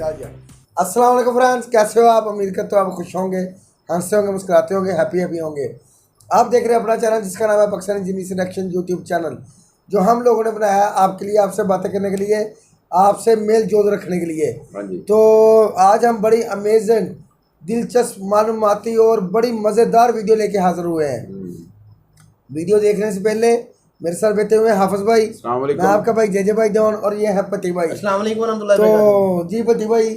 अस्सलाम वालेकुम फ्रेंड्स, कैसे हो आप? उम्मीद करते हो आप खुश होंगे, हंसते होंगे, मुस्कुराते होंगे, हैप्पी होंगे। आप देख रहे हैं अपना चैनल जिसका नाम है Pakistani Jimmy selection YouTube channel, जो हम लोगों ने बनाया है आपके लिए, आपसे बातें करने के लिए, आपसे मेल जोल रखने के लिए। तो आज हम बड़ी अमेजिंग, दिलचस्प, मालूमाती और बड़ी मज़ेदार वीडियो लेके हाजिर हुए हैं। वीडियो देखने से पहले मेरे साथ बैठे हुए हाफिज भाई, मैं आपका भाई जेजे भाई जॉन, और ये है पति भाई। अस्सलाम वालेकुम वरहमतुल्लाह। तो जी पति भाई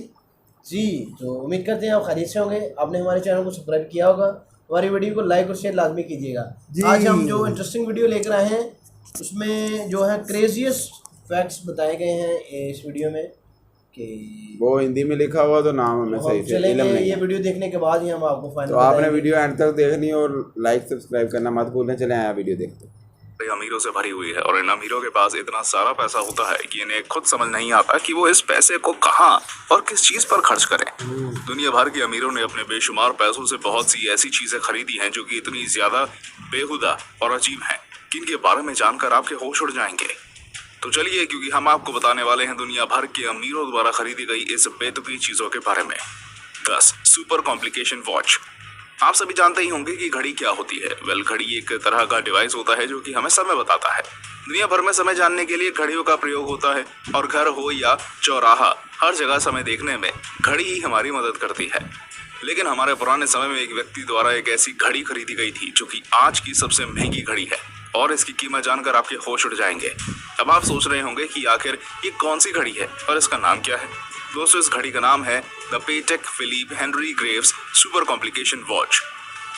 जी, तो उम्मीद करते हैं आप खैरियत से होंगे। आपने हमारे चैनल को सब्सक्राइब किया होगा, हमारी वीडियो को लाइक और शेयर लाजमी कीजिएगा। आज हम जो इंटरेस्टिंग वीडियो लेकर आए हैं उसमें जो है क्रेजीएस्ट फैक्ट्स बताए गए हैं इस वीडियो में, कि वो हिंदी में लिखा हुआ तो नाम हमें सही से चलेंगे। ये वीडियो देखने के बाद ही हम आपको फाइनल तो आपने वीडियो एंड तक देखनी और लाइक सब्सक्राइब करना मत भूलना। चले आया वीडियो देखते। अमीरों से भरी हुई है और इन अमीरों के पास इतना सारा पैसा होता है कि इन्हें खुद समझ नहीं आता कि वो इस पैसे को कहां और किस चीज पर खर्च करें। दुनिया भर के अमीरों ने अपने बेशुमार पैसों से बहुत सी ऐसी चीजें खरीदी हैं जो कि इतनी ज्यादा बेहुदा और अजीब हैं कि इनके बारे में जानकर आपके होश उड़ जाएंगे। तो चलिए, क्योंकि हम आपको बताने वाले हैं दुनिया भर के अमीरों द्वारा खरीदी गई इस बेतुकी चीजों के बारे में। 10 सुपर कॉम्प्लिकेशन वॉच। आप सभी जानते ही होंगे कि घड़ी क्या होती है। वेल, घड़ी एक तरह का डिवाइस होता है जो कि हमें समय बताता है। दुनिया भर में समय जानने के लिए घड़ियों का प्रयोग होता है और घर हो या चौराहा, हर जगह समय देखने में घड़ी ही हमारी मदद करती है। लेकिन हमारे पुराने समय में एक व्यक्ति द्वारा एक ऐसी घड़ी खरीदी गई थी जो कि आज की सबसे महंगी घड़ी है, और इसकी कीमत जानकर आपके होश उड़ जाएंगे। अब आप सोच रहे होंगे कि आखिर ये कौन सी घड़ी है और इसका नाम क्या है। दोस्तों, इस घड़ी का नाम है the Patek Philippe Henry Graves super complication watch,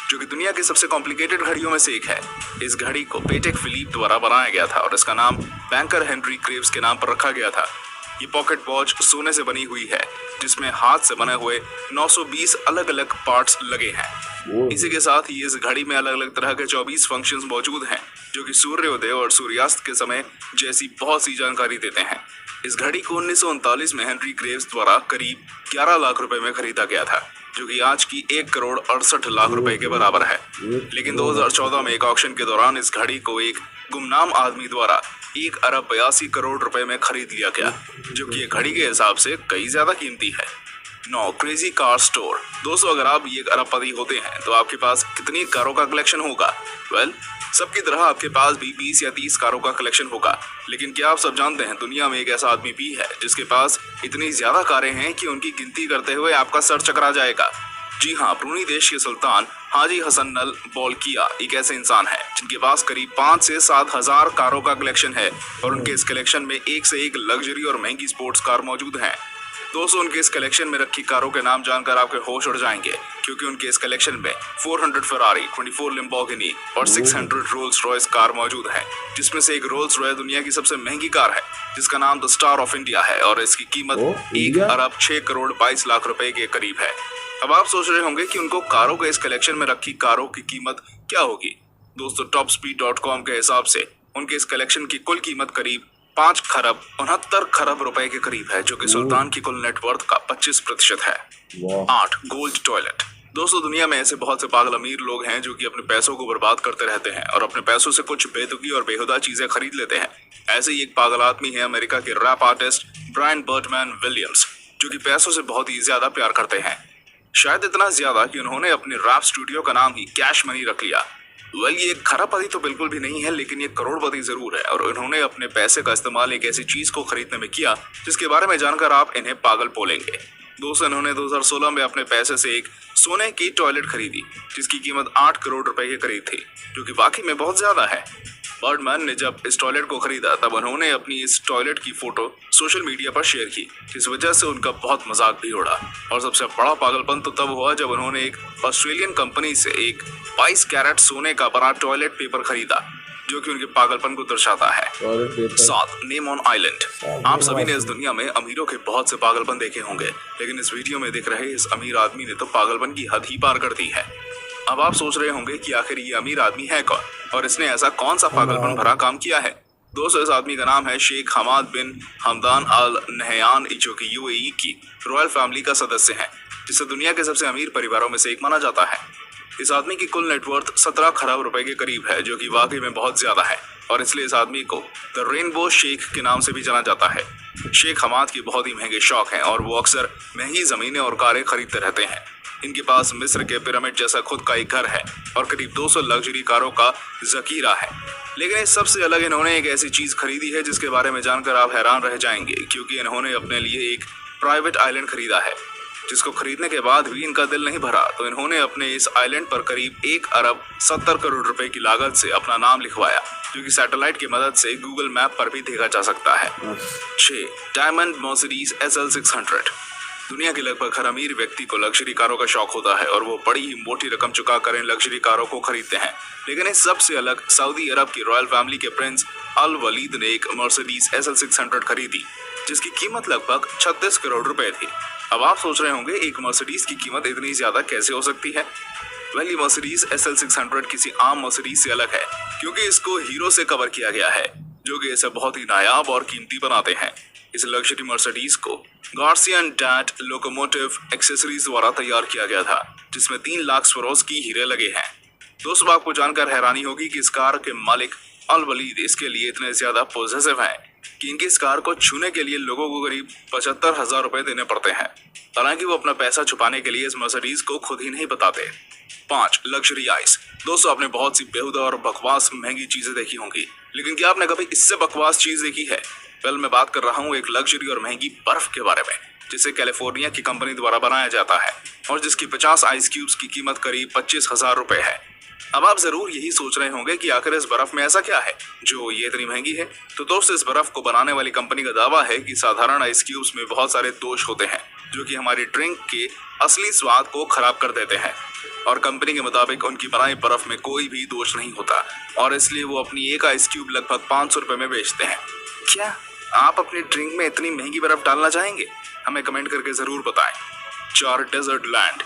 जो कि दुनिया की सबसे कॉम्प्लिकेटेड घड़ियों में से एक है। इस घड़ी को पेटेक फिलिप द्वारा बनाया गया था और इसका नाम बैंकर हेनरी ग्रेव्स के नाम पर रखा गया था। ये पॉकेट वॉच सोने से बनी हुई है जिसमें हाथ से बने हुए 920 अलग अलग पार्ट्स लगे हैं। इसी के साथ ही इस घड़ी में अलग अलग तरह के 24 फंक्शंस मौजूद हैं जो कि सूर्योदय और सूर्यास्त के समय जैसी बहुत सी जानकारी देते हैं। इस घड़ी को 1939 में हेनरी ग्रेव्स द्वारा करीब 11 लाख रुपए में खरीदा गया था, जो कि आज की 1 करोड़ 68 लाख रुपए के बराबर है। लेकिन 2014 में एक ऑक्शन के दौरान इस घड़ी को एक गुमनाम आदमी द्वारा 1 अरब 82 करोड़ रुपए में खरीद लिया गया, जो कि घड़ी के हिसाब से कई ज्यादा कीमती है। 9 क्रेजी कार स्टोर। दोस्तों, अगर आप एक अरबपति होते हैं तो आपके पास कितनी कारों का कलेक्शन होगा? वेल, सबकी तरह आपके पास भी 20 या 30 कारों का कलेक्शन होगा। लेकिन क्या आप सब जानते हैं दुनिया में एक ऐसा आदमी भी है जिसके पास इतनी ज्यादा कारें हैं कि उनकी गिनती करते हुए आपका सर चकरा जाएगा। जी हाँ, ब्रूनी देश के सुल्तान हाजी हसन अल बोल्किया एक ऐसे इंसान है जिनके पास करीब 5 से 7 हजार कारों का कलेक्शन है, और उनके इस कलेक्शन में एक से एक लग्जरी और महंगी स्पोर्ट्स कार मौजूद हैं। दोस्तों, उनके इस कलेक्शन में रखी कारों के नाम जानकर आपके होश उड़ जाएंगे, क्योंकि उनके इस कलेक्शन में 400 फरारी, 24 लैम्बोर्गिनी और 600 रोल्स रॉयस कार मौजूद है, जिसमें से एक रोल्स रॉयस दुनिया की सबसे महंगी कार है जिसका नाम द स्टार ऑफ इंडिया है, और इसकी कीमत 1 अरब 6 करोड़ 22 लाख रुपए के करीब है। अब आप सोच रहे होंगे कि उनको कारों के इस कलेक्शन में रखी कारों की कीमत क्या होगी। दोस्तों, topspeed.com के हिसाब से उनके इस कलेक्शन की कुल कीमत करीब 5 खरब 69 खरब रुपए के करीब है, जो कि सुल्तान की कुल नेटवर्थ का 25% है। 8 गोल्ड टॉयलेट। दोस्तों, दुनिया में ऐसे बहुत से पागल अमीर लोग हैं जो कि अपने पैसों को बर्बाद करते रहते हैं और अपने पैसों से कुछ बेतुकी और बेहुदा चीजें खरीद लेते हैं। ऐसे ही एक पागल आदमी है अमेरिका के रैप आर्टिस्ट ब्रायन बर्टमैन विलियम्स, जो कि पैसों से बहुत ही ज्यादा प्यार करते हैं। शायद इतना ज्यादा कि उन्होंने अपने रैप स्टूडियो का नाम ही कैश मनी रख लिया। वेल, ये खरबपति तो बिल्कुल भी नहीं है, लेकिन ये करोड़पति जरूर है, और उन्होंने अपने पैसे का इस्तेमाल एक ऐसी चीज को खरीदने में किया जिसके बारे में जानकर आप इन्हें पागल बोलेंगे। दोस्तों, इन्होंने 2016 में अपने पैसे से एक सोने की टॉयलेट खरीदी जिसकी कीमत 8 करोड़ रुपए के करीब थी, जो कि वाकई में बहुत ज्यादा है। बर्डमैन ने जब इस टॉयलेट को खरीदा तब उन्होंने अपनी इस टॉयलेट की फोटो सोशल मीडिया पर शेयर की, जिस वजह से उनका बहुत मजाक भी उड़ा। और सबसे बड़ा पागलपन तो तब हुआ जब उन्होंने एक ऑस्ट्रेलियन कंपनी से एक 22 कैरेट सोने का बड़ा टॉयलेट पेपर खरीदा, जो कि उनके पागलपन को दर्शाता है। 7 नेम ऑन आइलैंड। आप सभी ने इस दुनिया में अमीरों के बहुत से पागलपन देखे होंगे, लेकिन इस वीडियो में दिख रहे इस अमीर आदमी ने तो पागलपन की हद ही पार कर दी है। अब आप सोच रहे होंगे कि आखिर ये अमीर आदमी है कौन और इसने ऐसा कौन सा पागलपन भरा काम किया है। दोस्तों, इस आदमी का नाम है शेख हमाद बिन हमदान अल नहयान, जो कि यूएई की रॉयल फैमिली का सदस्य है, जिसे दुनिया के सबसे अमीर परिवारों में से एक माना जाता है। इस आदमी की कुल नेटवर्थ 17 खरब रुपए के करीब है, जो कि वाकई में बहुत ज्यादा है और इसलिए इस आदमी को द रेनबो शेख के नाम से भी जाना जाता है। शेख हमाद के बहुत ही महंगे शौक हैं और वो अक्सर महंगी जमीनें और कारें खरीदते रहते हैं। इनके पास मिस्र के पिरामिड जैसा खुद का एक घर है और करीब 200 लग्जरी कारों का जखीरा है। लेकिन इस सबसे अलग इन्होंने एक ऐसी चीज खरीदी है जिसके बारे में जानकर आप हैरान रह जाएंगे, क्योंकि इन्होंने अपने लिए एक प्राइवेट आइलैंड खरीदा है, जिसको खरीदने के बाद भी इनका दिल नहीं भरा तो इन्होंने अपने इस आइलैंड पर करीब 1 अरब 70 करोड़ रुपए की लागत से अपना नाम लिखवाया, जो कि सैटेलाइट की मदद से गूगल मैप पर भी देखा जा सकता है। 6. Diamond Mercedes SL600। दुनिया के लगभग हर अमीर व्यक्ति को लग्जरी कारों का शौक होता है और वो बड़ी ही मोटी रकम चुकाकर इन लग्जरी कारों को खरीदते हैं। लेकिन इस सबसे अलग सऊदी अरब की रॉयल फैमिली के प्रिंस अल वलीद ने एक मर्सिडीज SL600 खरीदी, जिसकी कीमत लगभग 36 करोड़ रुपए थी। अब आप सोच रहे होंगे एक मर्सिडीज की कीमत इतनी ज्यादा कैसे हो सकती है? वेल, ये मर्सिडीज SL600 किसी आम मर्सिडीज से अलग है, क्योंकि इसको हीरो से कवर किया गया है, जो कि इसे बहुत ही नायाब और कीमती बनाते हैं। इस लग्जरी मर्सिडीज को Garcia and that locomotive accessories द्वारा तैयार किया गया था, जिसमें 3 लाख स्वरोज़की हीरे लगे हैं। दोस्तों, आपको जानकर हैरानी होगी कि इस कार के मालिक अल वलीद इसके लिए इतने ज्यादा पॉजिटिव हैं कि इनकी इस कार को छूने के लिए लोगों को करीब 75,000 रुपए देने पड़ते हैं। हालांकि वो अपना पैसा छुपाने के लिए इस मर्सिडीज को खुद ही नहीं बताते। 5. Luxury ice. दोस्तों, आपने बहुत सी बेहुदा और बकवास महंगी चीजें देखी होंगी, लेकिन क्या आपने कभी इससे बकवास चीज देखी है? वेल, मैं बात कर रहा हूँ एक लग्जरी और महंगी बर्फ के बारे में, जिसे कैलिफोर्निया की कंपनी द्वारा बनाया जाता है और जिसकी 50 आइस क्यूब्स की कीमत करीब 25,000 रुपए है। अब आप जरूर यही सोच रहे होंगे कि आखिर इस बर्फ में ऐसा क्या है जो ये इतनी महंगी है। तो दोस्तों, इस बर्फ को बनाने वाली कंपनी का दावा है कि साधारण आइस क्यूब्स में बहुत सारे दोष होते हैं जो कि हमारी ड्रिंक के असली स्वाद को खराब कर देते हैं, और कंपनी के मुताबिक उनकी बनाई बर्फ में कोई भी दोष नहीं होता और इसलिए वो अपनी एक आइस क्यूब लगभग 500 रुपए में बेचते हैं। क्या आप अपनी ड्रिंक में इतनी महंगी बर्फ डालना चाहेंगे? हमें कमेंट करके जरूर बताएं। 4. Desert land.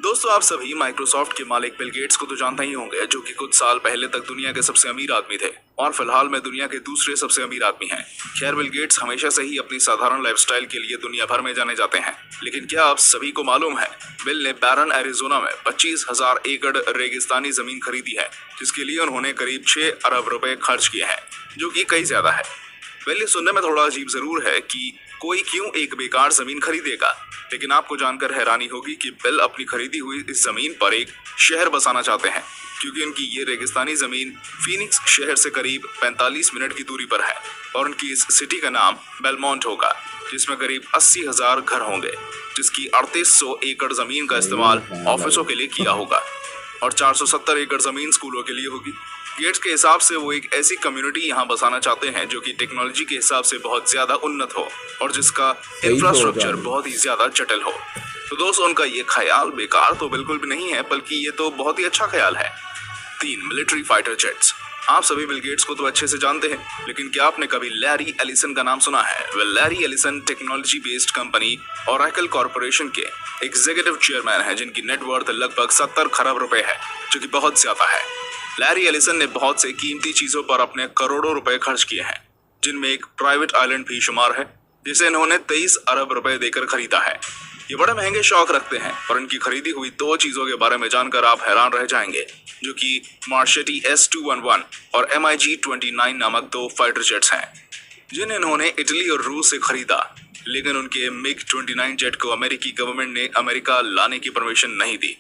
दोस्तों, आप सभी माइक्रोसॉफ्ट के मालिक बिल गेट्स को तो जानते ही होंगे, जो कि कुछ साल पहले तक दुनिया के सबसे अमीर आदमी थे और फिलहाल में दुनिया के दूसरे सबसे अमीर आदमी हैं। खैर, बिल गेट्स हमेशा से ही अपनी साधारण लाइफस्टाइल के लिए दुनिया भर में जाने जाते हैं, लेकिन क्या आप सभी को मालूम है बिल ने बैरन एरिजोना में 25,000 एकड़ रेगिस्तानी जमीन खरीदी है, जिसके लिए उन्होंने करीब 6 अरब रुपए खर्च किए हैं, जो कि कई ज्यादा है। वेल, ये सुनने में थोड़ा अजीब जरूर है कि कोई क्यों एक बेकार जमीन खरीदेगा, लेकिन आपको जानकर हैरानी होगी कि बिल अपनी खरीदी हुई इस जमीन पर एक शहर बसाना चाहते हैं, क्योंकि उनकी ये रेगिस्तानी जमीन फीनिक्स शहर से करीब 45 मिनट की दूरी पर है और उनकी इस सिटी का नाम बेलमोंट होगा, जिसमें करीब 80,000 घर होंगे, जिसकी 3800 एकड़ जमीन का इस्तेमाल ऑफिसों के लिए किया होगा और 470 एकड़ जमीन स्कूलों के लिए होगी। गेट्स के हिसाब से वो एक ऐसी कम्युनिटी यहाँ बसाना चाहते हैं जो कि टेक्नोलॉजी के हिसाब से बहुत ज्यादा उन्नत हो और जिसका इंफ्रास्ट्रक्चर बहुत ही ज्यादा जटिल हो। तो दोस्तों, उनका ये ख्याल बेकार तो बिल्कुल भी नहीं है, बल्कि ये तो बहुत ही अच्छा ख्याल है। 3. Military fighter jets. आप सभी बिल गेट्स को तो अच्छे से जानते हैं, लेकिन क्या आपने कभी लैरी एलिसन का नाम सुना है? Well, Larry Ellison technology based company Oracle corporation के एग्जीक्यूटिव चेयरमैन है, जिनकी नेटवर्थ लगभग 70 खरब रुपए है, जो कि बहुत ज्यादा है। लैरी एलिसन ने बहुत से कीमती चीजों पर अपने करोड़ों रुपए खर्च किए हैं, जिनमें एक प्राइवेट आइलैंड भी शुमार है, जिसे इन्होंने 23 अरब रुपए देकर खरीदा है। ये बड़े महंगे शौक रखते हैं और इनकी खरीदी हुई 2 चीजों के बारे में जानकर आप हैरान रह जाएंगे, जो कि मार्शेटी S211 और MiG-29 नामक 2 फाइटर जेट्स हैं, जिन्हें इन्होंने इटली और रूस से खरीदा। लेकिन उनके MiG-29 जेट को अमेरिकी गवर्नमेंट ने अमेरिका लाने की परमिशन नहीं दी।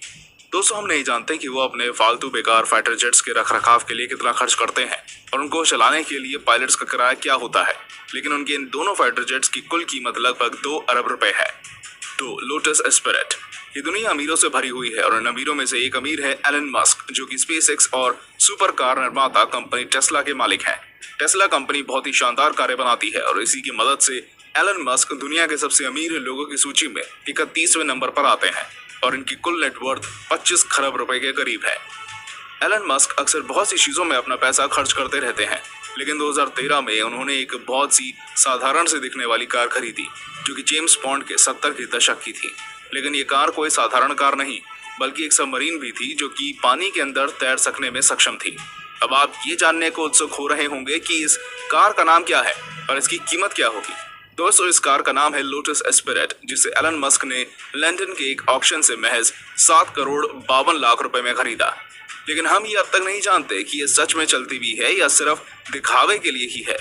दोस्तों, हम नहीं जानते कि वो अपने फालतू बेकार फाइटर जेट्स के रखरखाव के लिए कितना खर्च करते हैं और उनको चलाने के लिए पायलट्स का किराया क्या होता है, लेकिन उनके इन दोनों फाइटर जेट्स की कुल कीमत लगभग 2 अरब रुपए है। 2. Lotus aspirate. ये दुनिया अमीरों से भरी हुई है और इन अमीरों में से एक अमीर है एलन मस्क, जो कि स्पेसएक्स और सुपर कार निर्माता कंपनी टेस्ला के मालिक हैं। टेस्ला कंपनी बहुत ही शानदार कारें बनाती है और इसी की मदद से एलन मस्क दुनिया के सबसे अमीर लोगों की सूची में 31वें नंबर पर आते हैं और इनकी कुल नेटवर्थ 25 खरब रुपए के करीब है। एलन मस्क अक्सर बहुत सी चीजों में अपना पैसा खर्च करते रहते हैं, लेकिन 2013 में उन्होंने एक बहुत सी साधारण से दिखने वाली कार खरीदी, जो कि जेम्स बॉन्ड के 70 के दशक की थी। लेकिन ये कार कोई साधारण कार नहीं, बल्कि एक सबमरीन भी थी जो कि पानी के अंदर तैर सकने में सक्षम थी। अब आप ये जानने को उत्सुक हो रहे होंगे कि इस कार का नाम क्या है और इसकी कीमत क्या होगी। दोस्तों इस कार का नाम है लोटस एस्पिरेट, जिसे एलन मस्क ने लंदन के एक ऑक्शन से महज 7 करोड़ 52 लाख रुपए में खरीदा। लेकिन हम ये अब तक नहीं जानते कि ये सच में चलती भी है या सिर्फ दिखावे के लिए ही है।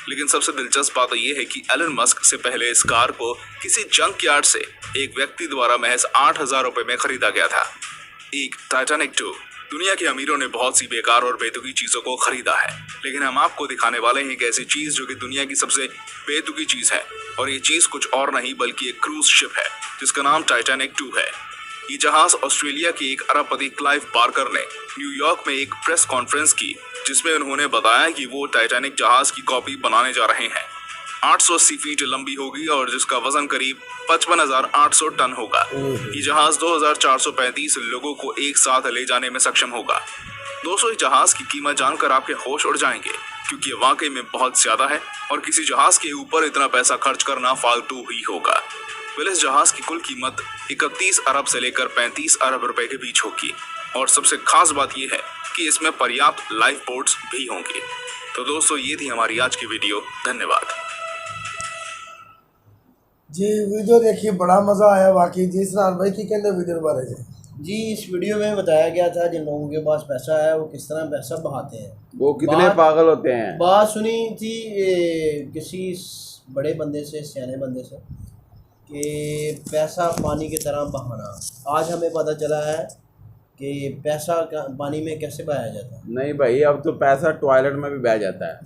लेकिन सबसे दिलचस्प बात ये है कि एलन मस्क से पहले इस कार को किसी जंक यार्ड से एक व्यक्ति द्वारा महज 8,000 रुपए में खरीदा गया था। एक टाइटैनिक 2। दुनिया के अमीरों ने बहुत सी बेकार और बेतुकी चीजों को खरीदा है, लेकिन हम आपको दिखाने वाले हैं एक ऐसी चीज जो कि दुनिया की सबसे बेतुकी चीज है। और ये चीज कुछ और नहीं बल्कि एक क्रूज शिप है जिसका नाम टाइटैनिक 2 है। ये जहाज ऑस्ट्रेलिया के एक अरबपति क्लाइव बार्कर ने न्यूयॉर्क में एक प्रेस कॉन्फ्रेंस की, जिसमें उन्होंने बताया कि वो टाइटैनिक जहाज की कॉपी बनाने जा रहे हैं। 880 फीट लंबी होगी और जिसका वजन करीब 55,800 टन होगा। ये जहाज 2,435 लोगों को एक साथ ले जाने में सक्षम होगा। दोस्तों इस जहाज की कीमत जानकर आपके होश उड़ जाएंगे, क्योंकि ये वाकई में बहुत ज्यादा है और किसी जहाज के ऊपर इतना पैसा खर्च करना फालतू ही होगा। इस जहाज की कुल कीमत 31 अरब से लेकर 35 अरब रुपए के बीच होगी। और सबसे खास बात यह है कि इसमें पर्याप्त लाइफ बोट्स भी होंगे। तो दोस्तों ये थी हमारी आज की वीडियो। धन्यवाद जी। वीडियो देखिए, बड़ा मज़ा आया वाकई जी। सनान भाई की कहते वीडियो बारे में जी, इस वीडियो में बताया गया था जिन लोगों के पास पैसा है वो किस तरह पैसा बहाते हैं, वो कितने पागल होते हैं। बात सुनी थी किसी बड़े बंदे से, सियाने बंदे से, कि पैसा पानी की तरह बहाना। आज हमें पता चला है कि पैसा पानी में कैसे बहाया जाता है। नहीं भाई, अब तो पैसा टॉयलेट में भी बह जाता है।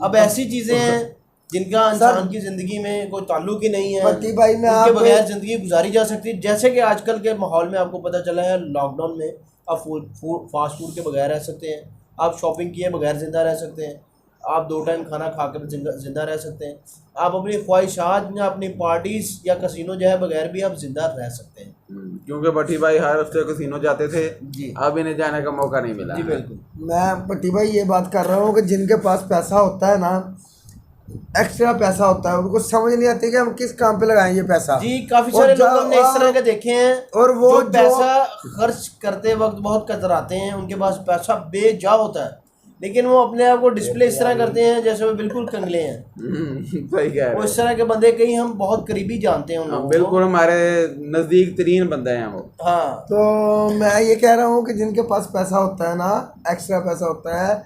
अब ऐसी चीज़ें हैं जिनका इंसान की ज़िंदगी में कोई ताल्लुक ही नहीं है, पति भाई में उनके आप बगैर ज़िंदगी गुजारी जा सकती है। जैसे कि आजकल के माहौल में आपको पता चला है, लॉकडाउन में आप फास्ट फूड के बगैर रह सकते हैं, आप शॉपिंग किए बगैर ज़िंदा रह सकते हैं, आप 2 टाइम खाना खा कर ज़िंदा रह सकते हैं, आप अपनी ख्वाहिशात या अपनी पार्टीज़ या कसिनो जो है बगैर भी आप ज़िंदा रह सकते हैं। क्योंकि भट्टी भाई हर हफ्ते कसिनो जाते थे जी, अब इन्हें जाने का मौका नहीं मिला। जी बिल्कुल। मैं पट्टी भाई ये बात कर रहा हूँ कि जिनके पास पैसा होता है ना, एक्स्ट्रा पैसा होता है, उनको समझ नहीं आती कि हम किस काम पे लगाएं ये पैसा। जी, काफ़ी सारे लोग हमने इस तरह के देखे हैं और वो जो पैसा खर्च करते वक्त बहुत कतराते हैं, उनके पास पैसा बेजा होता है, लेकिन वो अपने आप को डिस्प्ले इस तरह करते हैं जैसे वो बिल्कुल कंगले हैं। सही कह रहे वो इस तरह के बंदे कहीं हम बहुत करीबी जानते हैं उन लोगों को। बिल्कुल हमारे नज़दीक तरीन बंदे हैं वो। हाँ, तो मैं ये कह रहा हूँ कि जिनके पास पैसा होता है ना, एक्स्ट्रा पैसा होता है,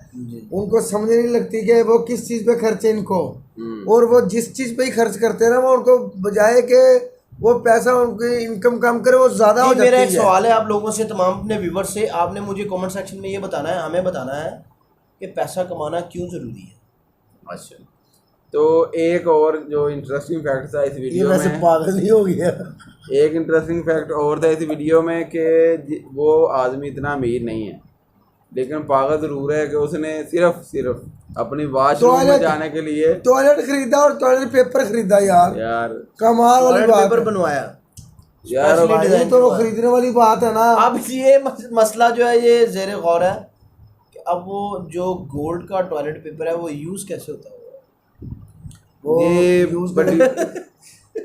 उनको समझ नहीं लगती कि वो किस चीज़ पे खर्चे इनको, और वो जिस चीज़ पे ही खर्च करते हैं ना, वो उनको बजाय कि वो पैसा उनकी इनकम कम करे वो ज़्यादा हो जाती है। मेरा एक सवाल है आप लोगों से, तमाम अपने व्यूवर से, आपने मुझे कमेंट सेक्शन में ये बताना है, हमें बताना है कि पैसा कमाना क्यों ज़रूरी है। अच्छा, तो एक और जो इंटरेस्टिंग फैक्ट था इस वीडियो वैसे में, पागल ही हो गया। एक इंटरेस्टिंग फैक्ट और था इस वीडियो में कि वो आदमी इतना अमीर नहीं है, लेकिन पागल ज़रूर है कि उसने सिर्फ अपनी वॉशरूम में जाने के लिए टॉयलेट खरीदा और टॉयलेट पेपर खरीदा। यार कमाल वाली बात पेपर है। बनवाया यार भाई, तो वो खरीदने वाली बात है ना। अब ये मसला जो है ये ज़ेर गौर है कि अब वो जो गोल्ड का टॉयलेट पेपर है वो यूज़ कैसे होता है। वो ये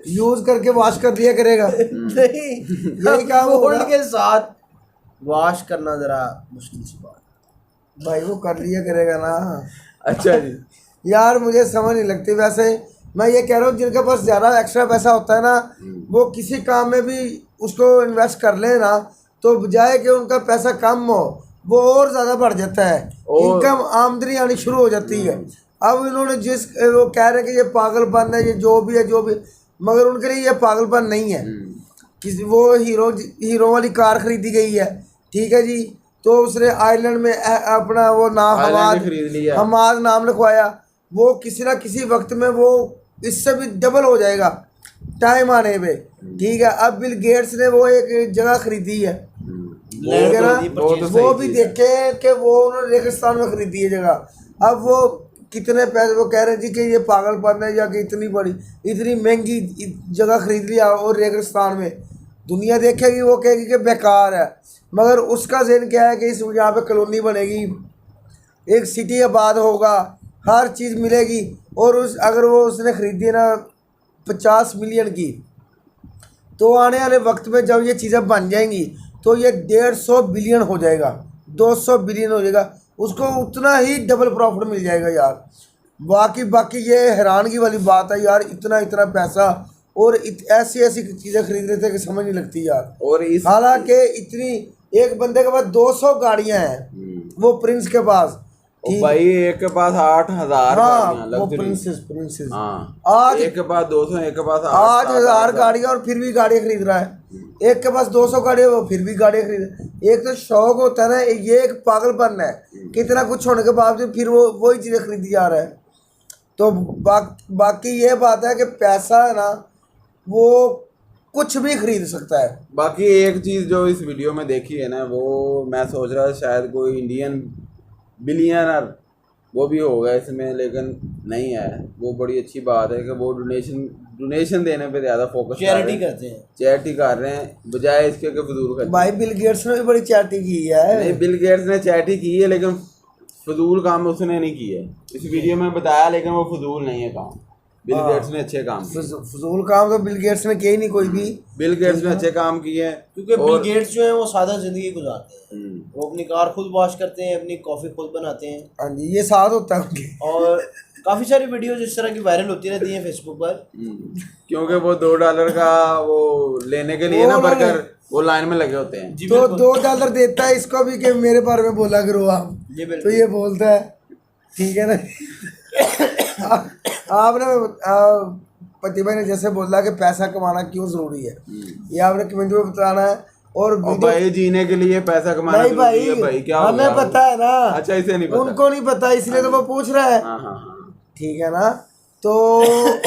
यूज करके वॉश कर दिया करेगा। नहीं, यही काम होगा। गोल्ड के साथ वॉश करना ज़रा मुश्किल सी बात है। भाई वो कर लिया करेगा ना। अच्छा जी, यार मुझे समझ नहीं लगती। वैसे मैं ये कह रहा हूँ जिनके पास ज़्यादा एक्स्ट्रा पैसा होता है ना, वो किसी काम में भी उसको इन्वेस्ट कर ले ना, तो बजाय कि उनका पैसा कम हो वो और ज़्यादा बढ़ जाता है, इनकम आमदनी आनी शुरू हो जाती है। अब इन्होंने वो कह रहे हैं कि ये पागलपन है, ये जो भी है, मगर उनके लिए ये पागलपन नहीं है। किसी वो हीरो वाली कार खरीदी गई है, ठीक है जी, तो उसने आयरलैंड में अपना वो नाम हमाद नाम लिखवाया। वो किसी ना किसी वक्त में वो इससे भी डबल हो जाएगा टाइम आने पे, ठीक है। अब बिल गेट्स ने वो एक जगह खरीदी है, वो भी देखे कि वो उन्होंने रेगिस्तान में खरीदी है जगह। अब वो कितने पैसे, वो कह रहे हैं जी कि ये पागलपन है या कि इतनी बड़ी इतनी महंगी जगह खरीद लिया और रेगिस्तान में। दुनिया देखेगी वो कहेगी कि बेकार है, मगर उसका ज़हन क्या है कि इस यहाँ पे कॉलोनी बनेगी, एक सिटी आबाद होगा, हर चीज़ मिलेगी। और अगर वो उसने खरीदी ना 50 मिलियन की, तो आने वाले वक्त में जब ये चीज़ें बन जाएंगी तो ये 150 बिलियन हो जाएगा, 200 बिलियन हो जाएगा, उसको उतना ही डबल प्रॉफिट मिल जाएगा यार। बाकी ये हैरानगी वाली बात है यार, इतना इतना पैसा और ऐसी ऐसी चीज़ें खरीद रहे थे कि समझ नहीं लगती यार। और इस हालांकि इतनी, एक बंदे के पास 200 गाड़ियां हैं, वो प्रिंस के पास, और भाई एक के पास 8,000 हाँ गाड़ियां वो luxury। प्रिंसेस हाँ आज एक के पास 200, एक के पास 8,000 गाड़ियां और फिर भी गाड़ियां खरीद रहा है। एक के पास 200 गाड़ियां वो फिर भी गाड़ियां खरीद। एक तो शौक होता है ना, ये एक पागलपन है, कितना कुछ होने के बावजूद फिर वो वही चीज़ें खरीदी जा रहा है। तो बाकी ये बात है कि पैसा है ना, वो कुछ भी खरीद सकता है। बाकी एक चीज़ जो इस वीडियो में देखी है ना, वो मैं सोच रहा था शायद कोई इंडियन बिलियनर वो भी होगा इसमें, लेकिन नहीं है। वो बड़ी अच्छी बात है कि वो डोनेशन देने पे ज़्यादा फोकस चैरिटी करते हैं, चैरिटी कर रहे हैं बजाय इसके कि फजूल खर्च। भाई बिल गेट्स ने भी बड़ी चैरिटी की है। नहीं, बिल गेट्स ने चैरिटी की है लेकिन फजूल काम उसने नहीं किया। इस वीडियो में बताया, लेकिन वो फजूल नहीं है काम। बिल गेट्स ने अच्छे काम किए। फजूल काम तो बिल गेट्स ने किया ही नहीं कोई भी। बिल गेट्स ने अच्छे काम किए हैं, क्योंकि बिल गेट्स जो है वो सादा जिंदगी गुजारते हैं। हम्म। वो अपनी कार खुद वॉश करते हैं, अपनी कॉफ़ी खुद बनाते हैं। हाँ जी, ये साथ होता है उनके। और काफ़ी सारी वीडियो जिस तरह की वायरल होती रहती हैं फेसबुक पर। क्योंकि वो $2 का वो लेने के लिए ना बर्गर, वो लाइन में लगे होते हैं। जी तो बिल्कुल। $2 देता है इसको भी कि मेरे बारे में बोला करो आप। जी बिल्कुल। तो ये बोलता है, ठीक है ना। आपने पति भाई ने जैसे बोला कि पैसा कमाना क्यों जरूरी है, ये आपने कमेंट में बताना है। और भाई जीने के लिए पैसा कमाना नहीं जरूरी है भाई, क्या हमें होगा? पता है ना। अच्छा, इसे नहीं पता। उनको नहीं पता, इसलिए तो वो पूछ रहा है। हाँ हाँ हाँ। ठीक है ना। तो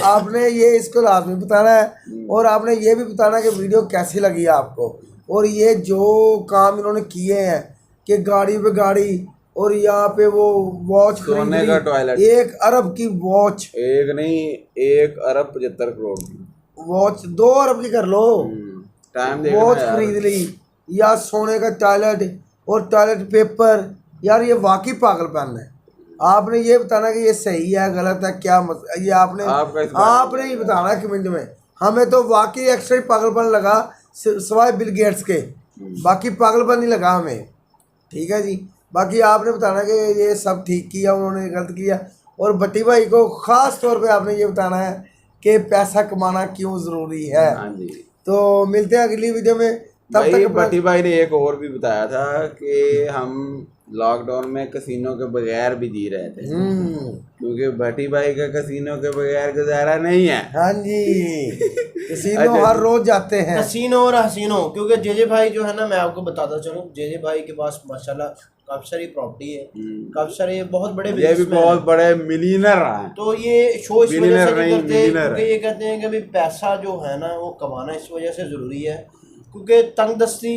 आपने ये इसको लाजमी बताना है, और आपने ये भी बताना है कि वीडियो कैसी लगी आपको। और ये जो काम इन्होंने किए हैं कि गाड़ी पे गाड़ी, और यहाँ पे वो वॉच सोने का टॉयलेट, 1 अरब की वॉच, एक नहीं 1 अरब 75 करोड़ की वॉच 2 अरब की कर लो, टाइम देखना वॉच यार। खरीद ली, या सोने का टॉयलेट और टॉयलेट पेपर। यार ये वाकई पागलपन है। आपने ये बताना कि ये सही है गलत है क्या ये आपने ही बताना है कमेंट में। हमें तो वाकई एक्स्ट्रा ही पागलपन लगा सिवाय बिल गेट्स के, बाकी पागलपन नहीं लगा हमें। ठीक है जी, बाकी आपने बताना कि ये सब ठीक किया उन्होंने, गलत किया। और भट्टी भाई को ख़ास तौर पे आपने ये बताना है कि पैसा कमाना क्यों ज़रूरी है। हाँ जी। तो मिलते हैं अगली वीडियो में, तब भाई तक भट्टी भाई ने एक और भी बताया था कि हम लॉकडाउन में कसिनो के बगैर भी जी रहे थे, क्योंकि भट्टी भाई का कसिनो के बगैर गुजारा नहीं है। हाँ जी, कसिनो हर रोज जाते हैं। कसिनो और हसीनो, क्योंकि जेजे भाई जो है ना, मैं आपको बताता चलूँ, जेजे भाई के पास माशाल्लाह काफ़ी सारी प्रॉपर्टी है, काफ़ी सारे बहुत बड़े ये भी बिजनेसमैन हैं। बहुत बड़े मिलियनर रहा है। तो ये शो इस वजह से नहीं करते, मिलियनर क्योंकि ये कहते हैं कि भाई पैसा जो है ना वो कमाना इस वजह से ज़रूरी है, क्योंकि तंगदस्ती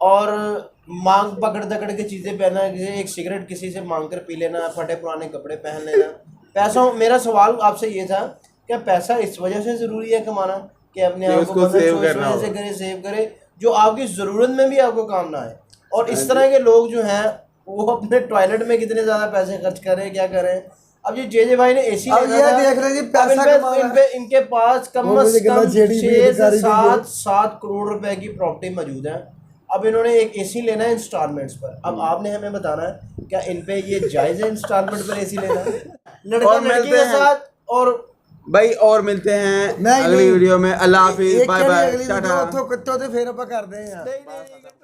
और मांग पकड़ दकड़ के चीज़ें पहनना, जैसे एक सिगरेट किसी से मांग कर पी लेना, फटे पुराने कपड़े पहन लेना, पैसा। मेरा सवाल आपसे ये था, क्या पैसा इस वजह से ज़रूरी है कमाना कि अपने आप को सेव करे, सेव करे जो आपकी ज़रूरत में भी आपको काम ना आए। और इस तरह के लोग जो हैं वो अपने टॉयलेट में कितने ज़्यादा पैसे खर्च करें, क्या करें। अब ये जेजे भाई ने एसी अब ये देख रहे जी, पैसा कमाना इनके पास कम से कम 6 से 7 करोड़ रुपए की प्रॉपर्टी मौजूद है। अब इन्होंने एक एसी लेना है इंस्टॉलमेंट्स पर। अब आपने हमें बताना है क्या इन पे ये जायज़ है इंस्टॉलमेंट पर एसी लेना, लड़का लड़की के साथ। और भाई और मिलते हैं अगली वीडियो में। अल्लाह हाफिज़, बाय बाय, टाटा। फिर आप कर दें।